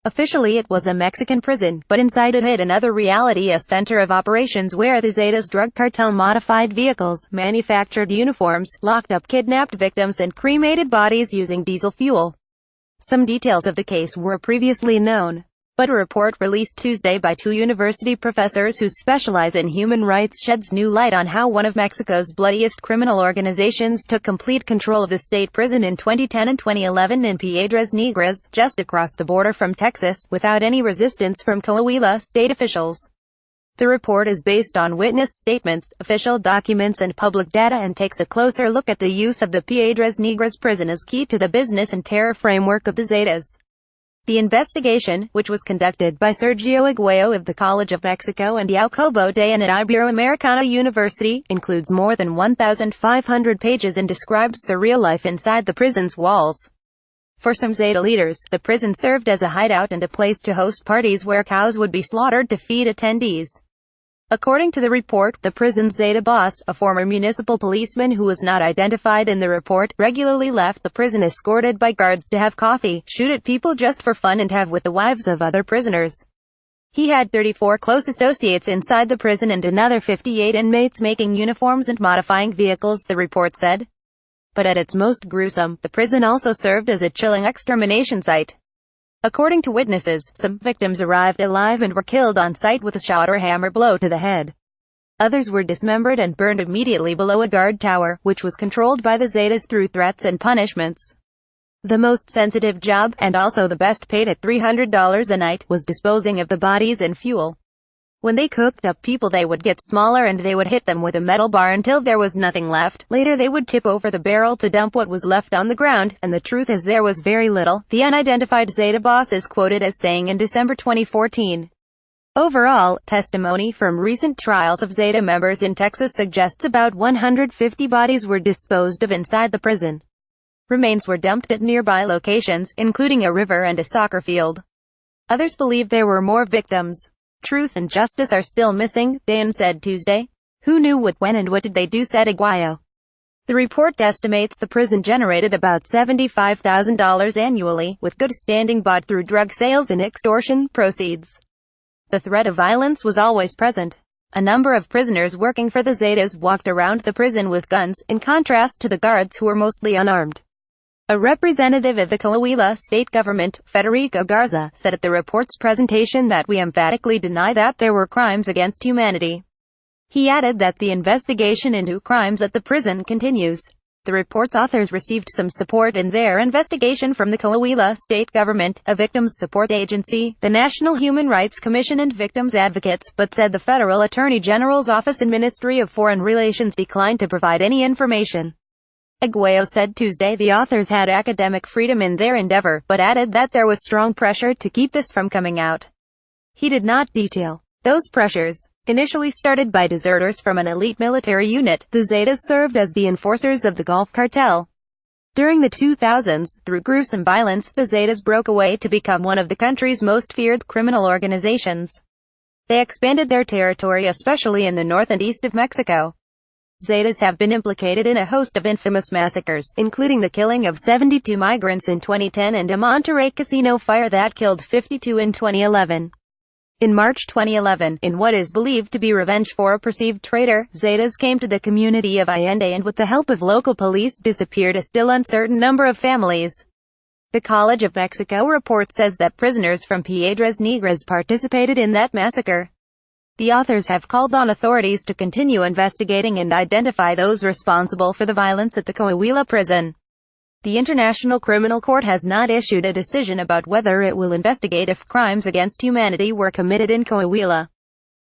Officially it was a Mexican prison, but inside it hid another reality, a center of operations where the Zetas drug cartel modified vehicles, manufactured uniforms, locked up kidnapped victims and cremated bodies using diesel fuel. Some details of the case were previously known, but a report released Tuesday by two university professors who specialize in human rights sheds new light on how one of Mexico's bloodiest criminal organizations took complete control of the state prison in 2010 and 2011 in Piedras Negras, just across the border from Texas, without any resistance from Coahuila state officials. The report is based on witness statements, official documents and public data, and takes a closer look at the use of the Piedras Negras prison as key to the business and terror framework of the Zetas. The investigation, which was conducted by Sergio Aguayo of the College of Mexico and Jacobo Dayan at Iberoamericana University, includes more than 1,500 pages and describes surreal life inside the prison's walls. For some Zeta leaders, the prison served as a hideout and a place to host parties where cows would be slaughtered to feed attendees. According to the report, the prison's Zeta boss, a former municipal policeman who was not identified in the report, regularly left the prison escorted by guards to have coffee, shoot at people just for fun and have with the wives of other prisoners. He had 34 close associates inside the prison and another 58 inmates making uniforms and modifying vehicles, the report said. But at its most gruesome, the prison also served as a chilling extermination site. According to witnesses, some victims arrived alive and were killed on sight with a shot or hammer blow to the head. Others were dismembered and burned immediately below a guard tower, which was controlled by the Zetas through threats and punishments. The most sensitive job, and also the best paid at $300 a night, was disposing of the bodies and fuel. When they cooked up people, they would get smaller and they would hit them with a metal bar until there was nothing left. Later they would tip over the barrel to dump what was left on the ground, and the truth is there was very little, the unidentified Zeta boss is quoted as saying in December 2014. Overall, testimony from recent trials of Zeta members in Texas suggests about 150 bodies were disposed of inside the prison. Remains were dumped at nearby locations, including a river and a soccer field. Others believe there were more victims. Truth and justice are still missing, Dan said Tuesday. Who knew what, when and what did they do, said Aguayo. The report estimates the prison generated about $75,000 annually, with good standing bought through drug sales and extortion proceeds. The threat of violence was always present. A number of prisoners working for the Zetas walked around the prison with guns, in contrast to the guards who were mostly unarmed. A representative of the Coahuila state government, Federico Garza, said at the report's presentation that we emphatically deny that there were crimes against humanity. He added that the investigation into crimes at the prison continues. The report's authors received some support in their investigation from the Coahuila state government, a victims support agency, the National Human Rights Commission and victims advocates, but said the Federal Attorney General's Office and Ministry of Foreign Relations declined to provide any information. Aguayo said Tuesday the authors had academic freedom in their endeavor, but added that there was strong pressure to keep this from coming out. He did not detail those pressures. Initially started by deserters from an elite military unit, the Zetas served as the enforcers of the Gulf cartel. During the 2000s, through gruesome violence, the Zetas broke away to become one of the country's most feared criminal organizations. They expanded their territory especially in the north and east of Mexico. Zetas have been implicated in a host of infamous massacres, including the killing of 72 migrants in 2010 and a Monterrey casino fire that killed 52 in 2011. In March 2011, in what is believed to be revenge for a perceived traitor, Zetas came to the community of Allende and with the help of local police disappeared a still uncertain number of families. The College of Mexico report says that prisoners from Piedras Negras participated in that massacre. The authors have called on authorities to continue investigating and identify those responsible for the violence at the Coahuila prison. The International Criminal Court has not issued a decision about whether it will investigate if crimes against humanity were committed in Coahuila.